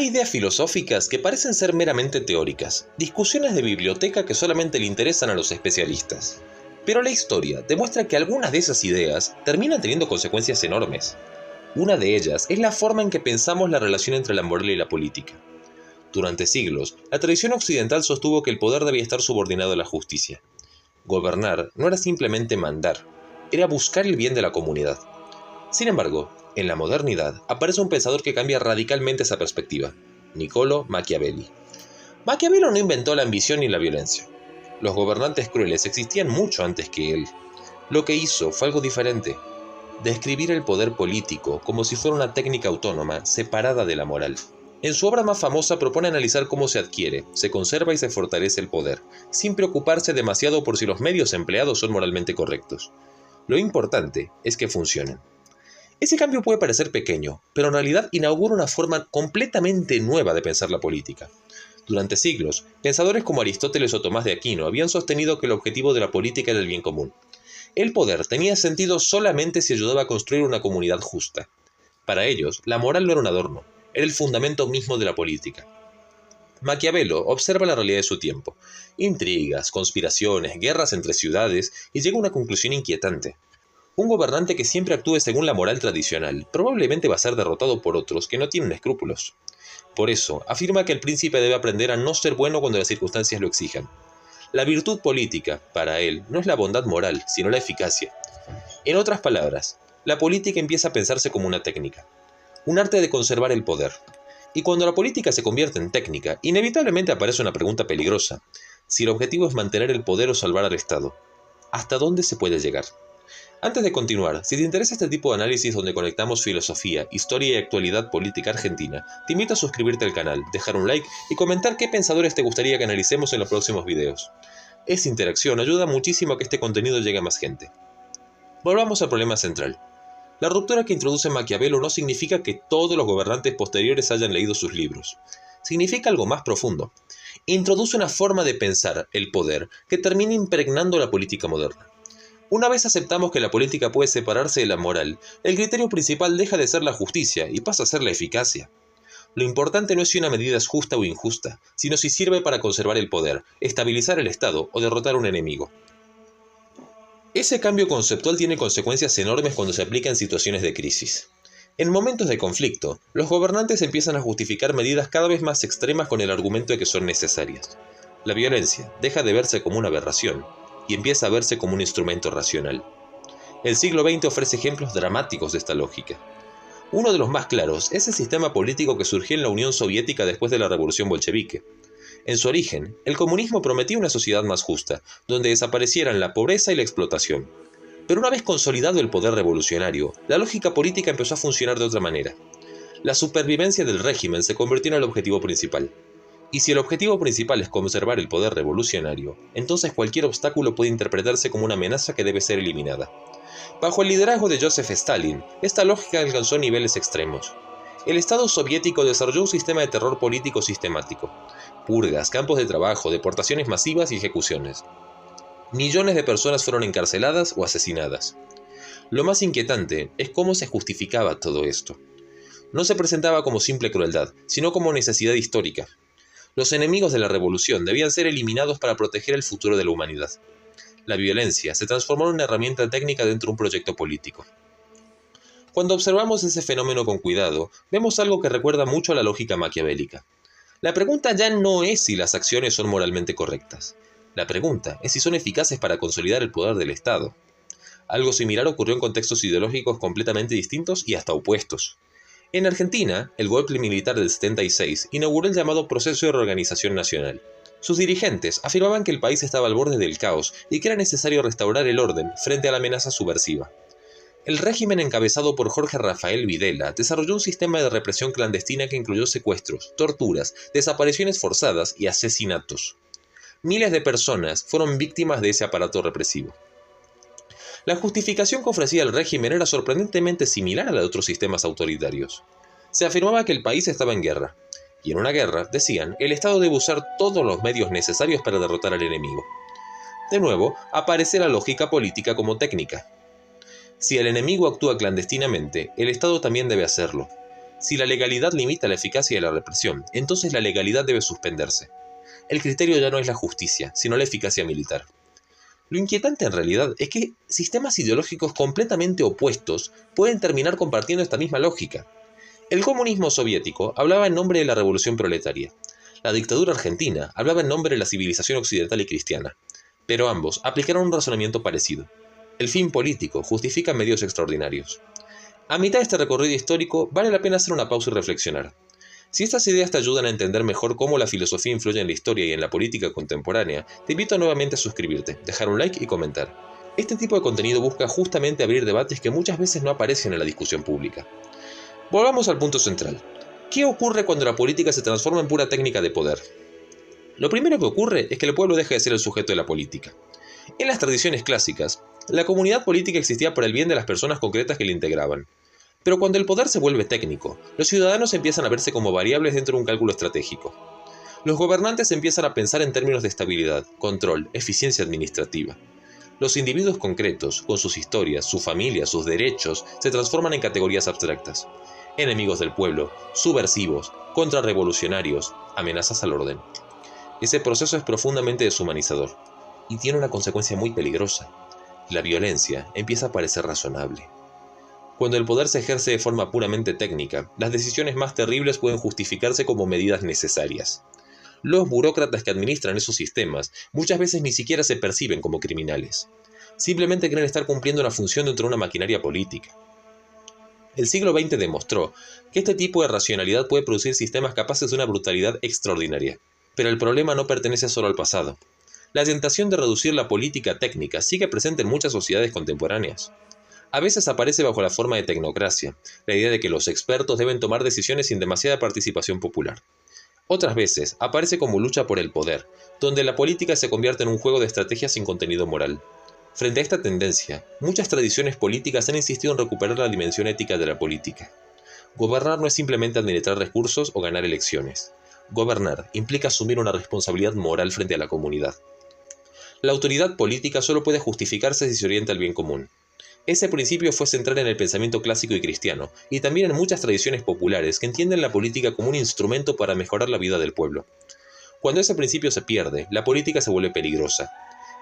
Hay ideas filosóficas que parecen ser meramente teóricas, discusiones de biblioteca que solamente le interesan a los especialistas. Pero la historia demuestra que algunas de esas ideas terminan teniendo consecuencias enormes. Una de ellas es la forma en que pensamos la relación entre la moral y la política. Durante siglos, la tradición occidental sostuvo que el poder debía estar subordinado a la justicia. Gobernar no era simplemente mandar, era buscar el bien de la comunidad. Sin embargo, en la modernidad aparece un pensador que cambia radicalmente esa perspectiva: Niccolò Machiavelli. Maquiavelo no inventó la ambición ni la violencia. Los gobernantes crueles existían mucho antes que él. Lo que hizo fue algo diferente: describir el poder político como si fuera una técnica autónoma, separada de la moral. En su obra más famosa propone analizar cómo se adquiere, se conserva y se fortalece el poder, sin preocuparse demasiado por si los medios empleados son moralmente correctos. Lo importante es que funcionen. Ese cambio puede parecer pequeño, pero en realidad inaugura una forma completamente nueva de pensar la política. Durante siglos, pensadores como Aristóteles o Tomás de Aquino habían sostenido que el objetivo de la política era el bien común. El poder tenía sentido solamente si ayudaba a construir una comunidad justa. Para ellos, la moral no era un adorno, era el fundamento mismo de la política. Maquiavelo observa la realidad de su tiempo: intrigas, conspiraciones, guerras entre ciudades, y llega a una conclusión inquietante. Un gobernante que siempre actúe según la moral tradicional probablemente va a ser derrotado por otros que no tienen escrúpulos. Por eso, afirma que el príncipe debe aprender a no ser bueno cuando las circunstancias lo exijan. La virtud política, para él, no es la bondad moral, sino la eficacia. En otras palabras, la política empieza a pensarse como una técnica, un arte de conservar el poder. Y cuando la política se convierte en técnica, inevitablemente aparece una pregunta peligrosa: si el objetivo es mantener el poder o salvar al Estado, ¿hasta dónde se puede llegar? Antes de continuar, si te interesa este tipo de análisis donde conectamos filosofía, historia y actualidad política argentina, te invito a suscribirte al canal, dejar un like y comentar qué pensadores te gustaría que analicemos en los próximos videos. Esa interacción ayuda muchísimo a que este contenido llegue a más gente. Volvamos al problema central. La ruptura que introduce Maquiavelo no significa que todos los gobernantes posteriores hayan leído sus libros. Significa algo más profundo. Introduce una forma de pensar el poder que termina impregnando la política moderna. Una vez aceptamos que la política puede separarse de la moral, el criterio principal deja de ser la justicia y pasa a ser la eficacia. Lo importante no es si una medida es justa o injusta, sino si sirve para conservar el poder, estabilizar el Estado o derrotar a un enemigo. Ese cambio conceptual tiene consecuencias enormes cuando se aplica en situaciones de crisis. En momentos de conflicto, los gobernantes empiezan a justificar medidas cada vez más extremas con el argumento de que son necesarias. La violencia deja de verse como una aberración y empieza a verse como un instrumento racional. El siglo XX ofrece ejemplos dramáticos de esta lógica. Uno de los más claros es el sistema político que surgió en la Unión Soviética después de la Revolución Bolchevique. En su origen, el comunismo prometía una sociedad más justa, donde desaparecieran la pobreza y la explotación. Pero una vez consolidado el poder revolucionario, la lógica política empezó a funcionar de otra manera. La supervivencia del régimen se convirtió en el objetivo principal. Y si el objetivo principal es conservar el poder revolucionario, entonces cualquier obstáculo puede interpretarse como una amenaza que debe ser eliminada. Bajo el liderazgo de Joseph Stalin, esta lógica alcanzó niveles extremos. El Estado soviético desarrolló un sistema de terror político sistemático: purgas, campos de trabajo, deportaciones masivas y ejecuciones. Millones de personas fueron encarceladas o asesinadas. Lo más inquietante es cómo se justificaba todo esto. No se presentaba como simple crueldad, sino como necesidad histórica. Los enemigos de la revolución debían ser eliminados para proteger el futuro de la humanidad. La violencia se transformó en una herramienta técnica dentro de un proyecto político. Cuando observamos ese fenómeno con cuidado, vemos algo que recuerda mucho a la lógica maquiavélica. La pregunta ya no es si las acciones son moralmente correctas. La pregunta es si son eficaces para consolidar el poder del Estado. Algo similar ocurrió en contextos ideológicos completamente distintos y hasta opuestos. En Argentina, el golpe militar del 76 inauguró el llamado Proceso de Reorganización Nacional. Sus dirigentes afirmaban que el país estaba al borde del caos y que era necesario restaurar el orden frente a la amenaza subversiva. El régimen encabezado por Jorge Rafael Videla desarrolló un sistema de represión clandestina que incluyó secuestros, torturas, desapariciones forzadas y asesinatos. Miles de personas fueron víctimas de ese aparato represivo. La justificación que ofrecía el régimen era sorprendentemente similar a la de otros sistemas autoritarios. Se afirmaba que el país estaba en guerra, y en una guerra, decían, el Estado debe usar todos los medios necesarios para derrotar al enemigo. De nuevo, aparece la lógica política como técnica. Si el enemigo actúa clandestinamente, el Estado también debe hacerlo. Si la legalidad limita la eficacia de la represión, entonces la legalidad debe suspenderse. El criterio ya no es la justicia, sino la eficacia militar. Lo inquietante en realidad es que sistemas ideológicos completamente opuestos pueden terminar compartiendo esta misma lógica. El comunismo soviético hablaba en nombre de la revolución proletaria. La dictadura argentina hablaba en nombre de la civilización occidental y cristiana. Pero ambos aplicaron un razonamiento parecido. El fin político justifica medios extraordinarios. A mitad de este recorrido histórico, vale la pena hacer una pausa y reflexionar. Si estas ideas te ayudan a entender mejor cómo la filosofía influye en la historia y en la política contemporánea, te invito nuevamente a suscribirte, dejar un like y comentar. Este tipo de contenido busca justamente abrir debates que muchas veces no aparecen en la discusión pública. Volvamos al punto central. ¿Qué ocurre cuando la política se transforma en pura técnica de poder? Lo primero que ocurre es que el pueblo deja de ser el sujeto de la política. En las tradiciones clásicas, la comunidad política existía por el bien de las personas concretas que la integraban. Pero cuando el poder se vuelve técnico, los ciudadanos empiezan a verse como variables dentro de un cálculo estratégico. Los gobernantes empiezan a pensar en términos de estabilidad, control, eficiencia administrativa. Los individuos concretos, con sus historias, su familia, sus derechos, se transforman en categorías abstractas. Enemigos del pueblo, subversivos, contrarrevolucionarios, amenazas al orden. Ese proceso es profundamente deshumanizador y tiene una consecuencia muy peligrosa. La violencia empieza a parecer razonable. Cuando el poder se ejerce de forma puramente técnica, las decisiones más terribles pueden justificarse como medidas necesarias. Los burócratas que administran esos sistemas muchas veces ni siquiera se perciben como criminales. Simplemente creen estar cumpliendo una función dentro de una maquinaria política. El siglo XX demostró que este tipo de racionalidad puede producir sistemas capaces de una brutalidad extraordinaria. Pero el problema no pertenece solo al pasado. La tentación de reducir la política técnica sigue presente en muchas sociedades contemporáneas. A veces aparece bajo la forma de tecnocracia, la idea de que los expertos deben tomar decisiones sin demasiada participación popular. Otras veces aparece como lucha por el poder, donde la política se convierte en un juego de estrategias sin contenido moral. Frente a esta tendencia, muchas tradiciones políticas han insistido en recuperar la dimensión ética de la política. Gobernar no es simplemente administrar recursos o ganar elecciones. Gobernar implica asumir una responsabilidad moral frente a la comunidad. La autoridad política solo puede justificarse si se orienta al bien común. Ese principio fue central en el pensamiento clásico y cristiano, y también en muchas tradiciones populares que entienden la política como un instrumento para mejorar la vida del pueblo. Cuando ese principio se pierde, la política se vuelve peligrosa.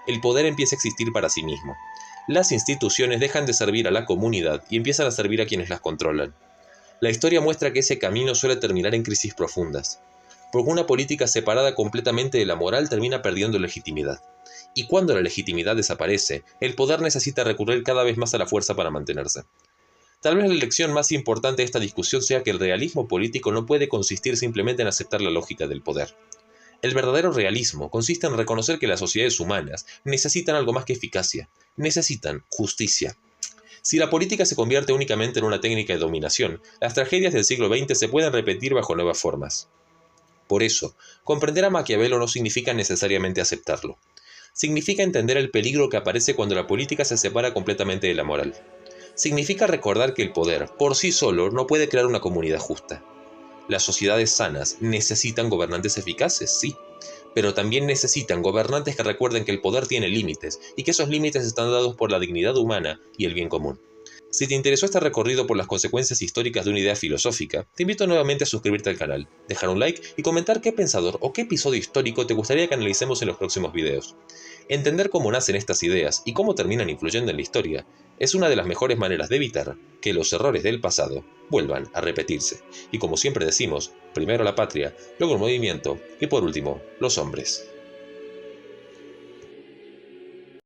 El poder empieza a existir para sí mismo. Las instituciones dejan de servir a la comunidad y empiezan a servir a quienes las controlan. La historia muestra que ese camino suele terminar en crisis profundas, porque una política separada completamente de la moral termina perdiendo legitimidad. Y cuando la legitimidad desaparece, el poder necesita recurrir cada vez más a la fuerza para mantenerse. Tal vez la lección más importante de esta discusión sea que el realismo político no puede consistir simplemente en aceptar la lógica del poder. El verdadero realismo consiste en reconocer que las sociedades humanas necesitan algo más que eficacia, necesitan justicia. Si la política se convierte únicamente en una técnica de dominación, las tragedias del siglo XX se pueden repetir bajo nuevas formas. Por eso, comprender a Maquiavelo no significa necesariamente aceptarlo. Significa entender el peligro que aparece cuando la política se separa completamente de la moral. Significa recordar que el poder, por sí solo, no puede crear una comunidad justa. Las sociedades sanas necesitan gobernantes eficaces, sí, pero también necesitan gobernantes que recuerden que el poder tiene límites y que esos límites están dados por la dignidad humana y el bien común. Si te interesó este recorrido por las consecuencias históricas de una idea filosófica, te invito nuevamente a suscribirte al canal, dejar un like y comentar qué pensador o qué episodio histórico te gustaría que analicemos en los próximos videos. Entender cómo nacen estas ideas y cómo terminan influyendo en la historia es una de las mejores maneras de evitar que los errores del pasado vuelvan a repetirse. Y como siempre decimos, primero la patria, luego el movimiento y por último, los hombres.